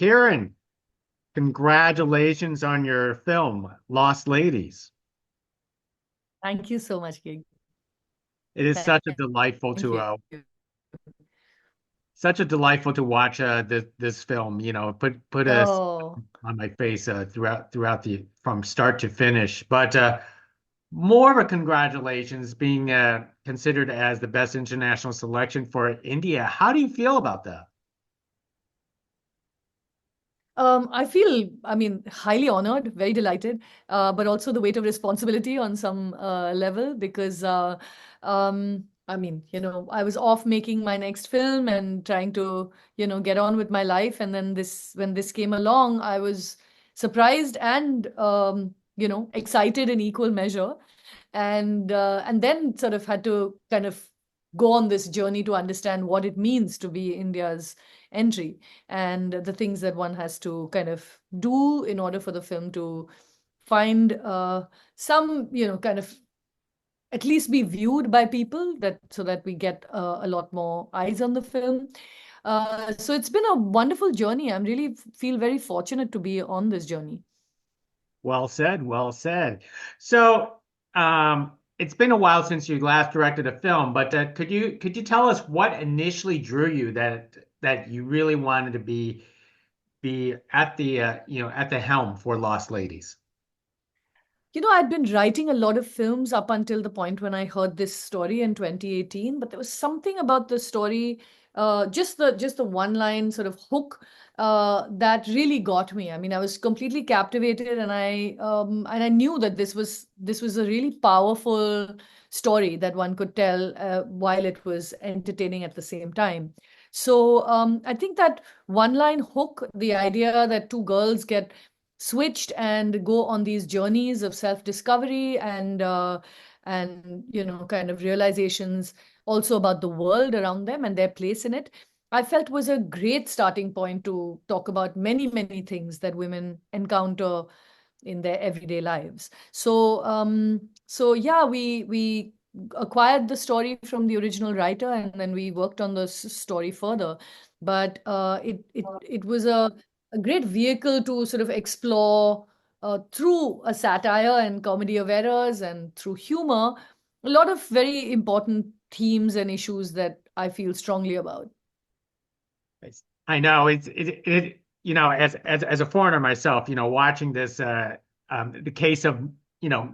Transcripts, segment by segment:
you. Kiran, congratulations on your film, Lost Ladies. Thank you so much, Gig. It is Thank such you. a delightful to watch this film. Put a Oh, on my face throughout the from start to finish. But more of a congratulations being considered as the best international selection for India. How do you feel about that? I feel, highly honored, very delighted, but also the weight of responsibility on some level because, I was off making my next film and trying to, get on with my life. And then when this came along, I was surprised and, excited in equal measure. And then sort of had to kind of go on this journey to understand what it means to be India's entry and the things that one has to kind of do in order for the film to find some kind of at least be viewed by people that so that we get a lot more eyes on the film. So it's been a wonderful journey. I'm really feel very fortunate to be on this journey. Well said, well said. So, it's been a while since you last directed a film, but could you tell us what initially drew you that you really wanted to be at the at the helm for Lost Ladies? I'd been writing a lot of films up until the point when I heard this story in 2018, but there was something about the story, just the one line sort of hook, that really got me. I mean, I was completely captivated, and I knew that this was a really powerful story that one could tell while it was entertaining at the same time. So I think that one line hook, the idea that two girls get switched and go on these journeys of self-discovery and kind of realizations also about the world around them and their place in it, I felt was a great starting point to talk about many things that women encounter in their everyday lives. So yeah, we acquired the story from the original writer, and then we worked on the story further. But it was a great vehicle to sort of explore through a satire and comedy of errors and through humor a lot of very important themes and issues that I feel strongly about. I know as a foreigner myself, watching this the case of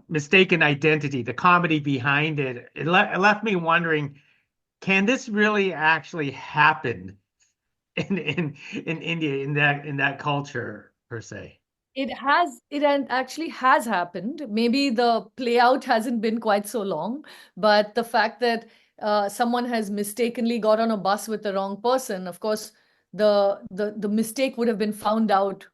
mistaken identity, the comedy behind it, it left me wondering, can this really actually happen in India in that culture per se? Actually has happened. Maybe the play out hasn't been quite so long, but the fact that someone has mistakenly got on a bus with the wrong person, of course, the mistake would have been found out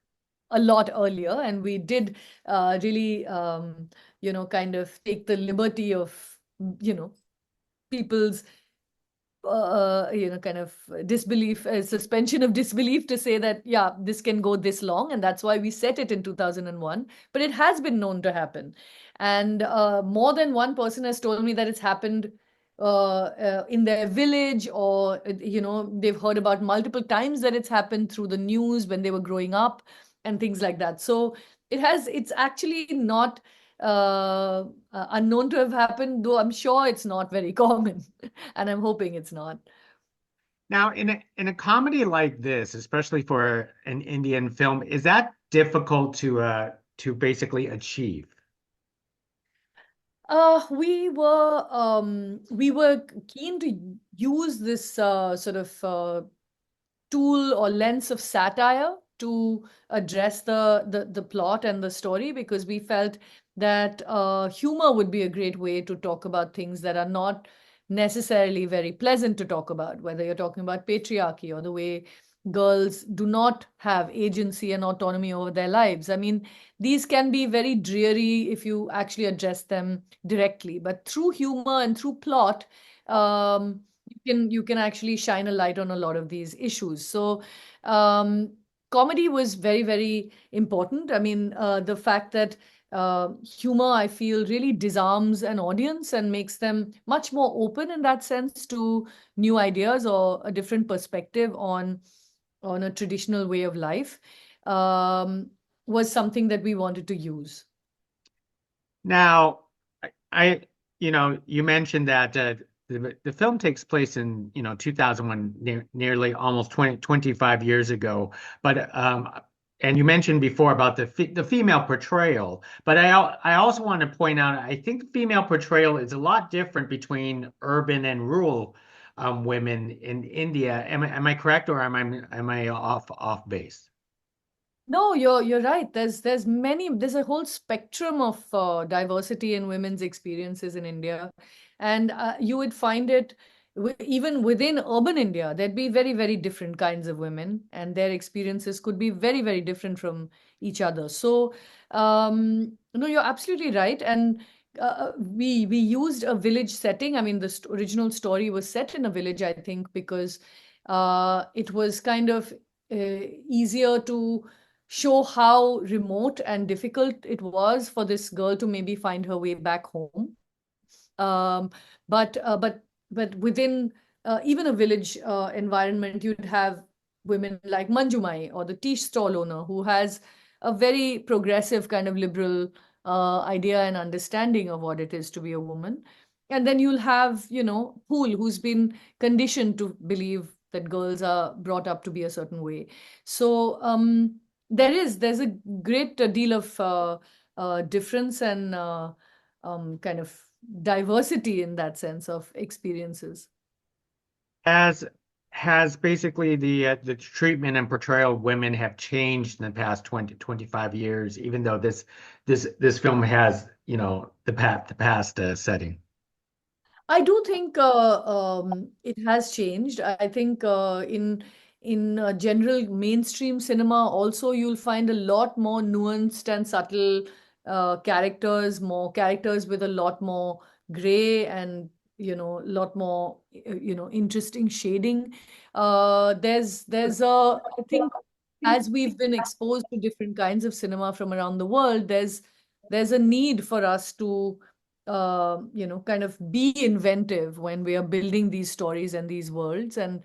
a lot earlier, and we did really kind of take the liberty of you know people's kind of disbelief, suspension of disbelief to say that, yeah, this can go this long. And that's why we set it in 2001. But it has been known to happen. And more than one person has told me that it's happened in their village, or, they've heard about multiple times that it's happened through the news when they were growing up and things like that. So it's actually not unknown to have happened, though I'm sure it's not very common. And I'm hoping it's not. Now, in a comedy like this, especially for an Indian film, is that difficult to basically achieve? We were keen to use this sort of tool or lens of satire to address the plot and the story, because we felt that humor would be a great way to talk about things that are not necessarily very pleasant to talk about, whether you're talking about patriarchy or the way girls do not have agency and autonomy over their lives. I mean, these can be very dreary if you actually address them directly, but through humor and through plot, you can actually shine a light on a lot of these issues. So um, comedy was very important. I mean, the fact that humor, I feel, really disarms an audience and makes them much more open in that sense to new ideas or a different perspective on on a traditional way of life, um, was something that we wanted to use. Now, I, you mentioned that the film takes place in, 2001, nearly almost 25 years ago. But and you mentioned before about the female portrayal. But I also want to point out, I think the female portrayal is a lot different between urban and rural women in India. Am I correct, or am I off base? No, you're right. There's a whole spectrum of diversity in women's experiences in India, and you would find it even within urban India. There'd be very, very different kinds of women, and their experiences could be very, very different from each other. So, no, you're absolutely right. And we used a village setting. I mean, the original story was set in a village, I think, because it was kind of easier to show how remote and difficult it was for this girl to maybe find her way back home. Um, but within even a village environment, you'd have women like Manjumai or the tea stall owner who has a very progressive kind of liberal idea and understanding of what it is to be a woman. And then you'll have, Phool, who's been conditioned to believe that girls are brought up to be a certain way. So there's a great deal of difference and kind of diversity in that sense of experiences. Has has basically the treatment and portrayal of women have changed in the past 25 years, even though this film has, the past setting. I do think it has changed. I think in general mainstream cinema also you'll find a lot more nuanced and subtle characters, more characters with a lot more gray and a lot more interesting shading. There's a I think as we've been exposed to different kinds of cinema from around the world, there's a need for us to kind of be inventive when we are building these stories and these worlds. And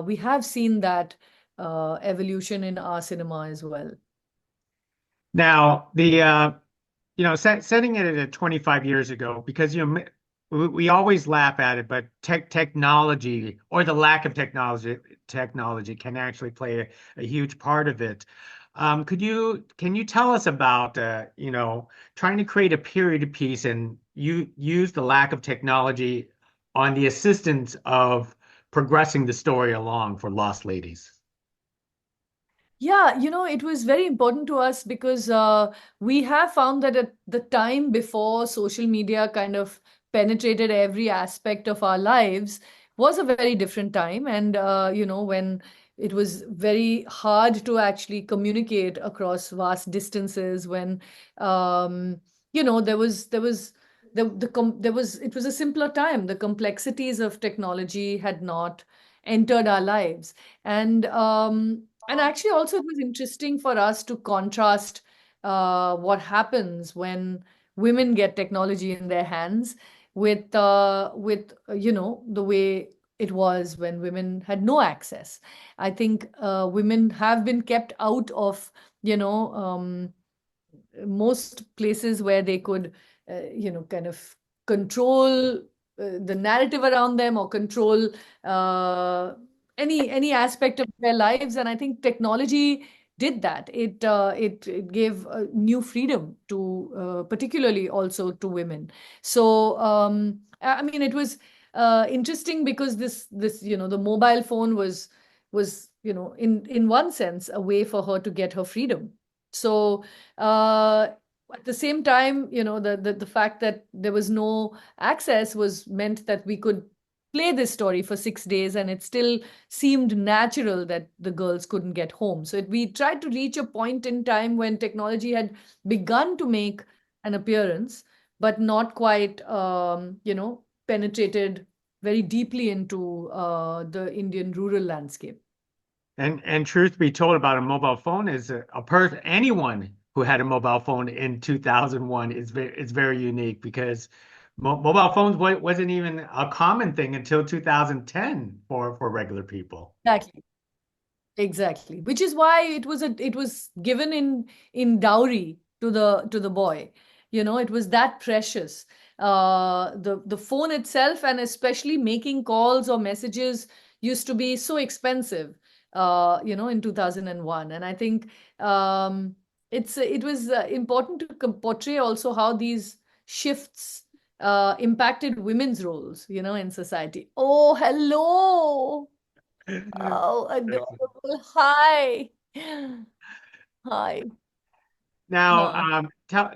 we have seen that evolution in our cinema as well. Now, setting it at 25 years ago, because we always laugh at it, but technology or the lack of technology can actually play a huge part of it. Can you tell us about trying to create a period piece and you use the lack of technology on the assistance of progressing the story along for Lost Ladies? Yeah, it was very important to us because we have found that at the time before social media kind of penetrated every aspect of our lives was a very different time. And, when it was very hard to actually communicate across vast distances, when, it was a simpler time. The complexities of technology had not entered our lives. And, and actually, also, it was interesting for us to contrast what happens when women get technology in their hands with the way it was when women had no access. I think women have been kept out of most places where they could, kind of control the narrative around them or control uh, any aspect of their lives. And I think technology did that. It gave new freedom to, particularly also to women. So I mean, it was interesting because this the mobile phone was in one sense a way for her to get her freedom. So uh, at the same time, the fact that there was no access was meant that we could play this story for 6 days, and it still seemed natural that the girls couldn't get home. So we tried to reach a point in time when technology had begun to make an appearance, but not quite, penetrated very deeply into the Indian rural landscape. And truth be told about a mobile phone is a person anyone who had a mobile phone in 2001 is very unique because mobile phones wasn't even a common thing until 2010 for regular people. Exactly. Exactly, which is why it was given in dowry to the boy. You know, it was that precious. The phone itself, and especially making calls or messages, used to be so expensive. You know, in 2001, and I think it was important to portray also how these shifts impacted women's roles. You know, in society. Oh, hello. Oh, adorable. Hi. Hi. Now, Huh.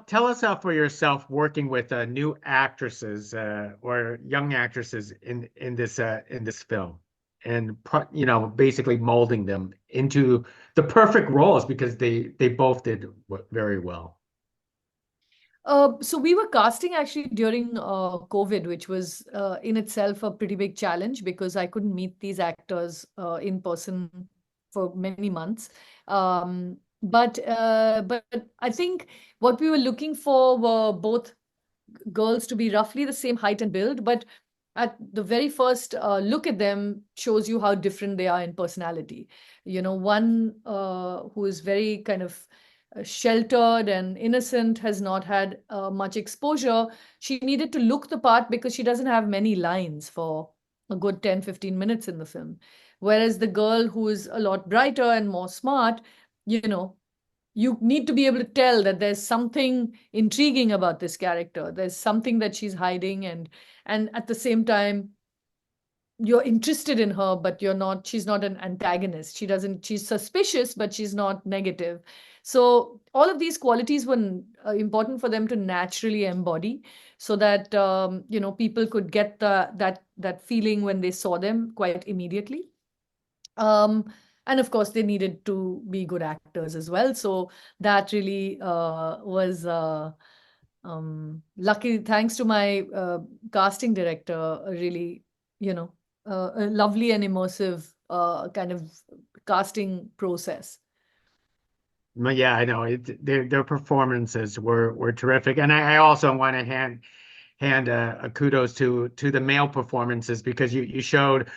tell us for yourself working with new actresses or young actresses in this film, and you know, basically molding them into the perfect roles because they both did very well. So we were casting actually during COVID, which was in itself a pretty big challenge because I couldn't meet these actors in person for many months. But I think what we were looking for were both girls to be roughly the same height and build, but at the very first look at them shows you how different they are in personality. You know, one who is very kind of sheltered and innocent, has not had much exposure. She needed to look the part because she doesn't have many lines for a good 10-15 minutes in the film. Whereas the girl who is a lot brighter and more smart, you know, you need to be able to tell that there's something intriguing about this character. There's something that she's hiding, and at the same time you're interested in her, but she's not an antagonist. She's suspicious, but she's not negative. So all of these qualities were important for them to naturally embody, so that you know, people could get that feeling when they saw them quite immediately. um, and of course, they needed to be good actors as well. So that really was lucky. Thanks to my casting director, really, you know, a lovely and immersive kind of casting process. But yeah, I know their performances were terrific, and I also want to hand a kudos to the male performances because you showed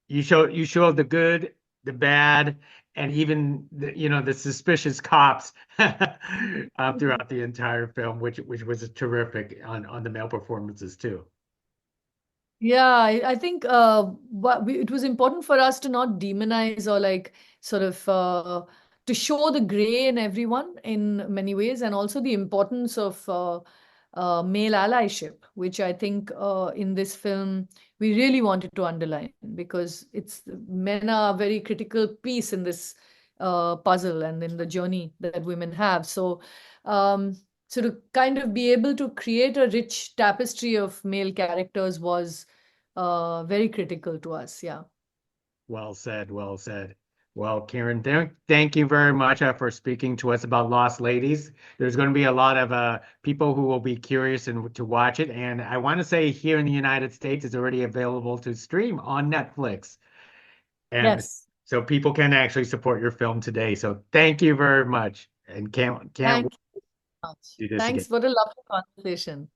the good, the bad, and even you know, the suspicious cops throughout the entire film, which was terrific on the male performances too. Yeah, I think it was important for us to not demonize or like sort of to show the gray in everyone in many ways, and also the importance of male allyship, which I think in this film we really wanted to underline, because it's men are a very critical piece in this puzzle and in the journey that women have. Um, so to kind of be able to create a rich tapestry of male characters was very critical to us. Yeah. Well said, well said. Well, Karen, thank you very much for speaking to us about Lost Ladies. There's going to be a lot of people who will be curious and to watch it. And I want to say here in the United States, it's already available to stream on Netflix. And Yes. so people can actually support your film today. So thank you very much. And can't wait Thank you so much. to do this again. Thanks for a lovely conversation.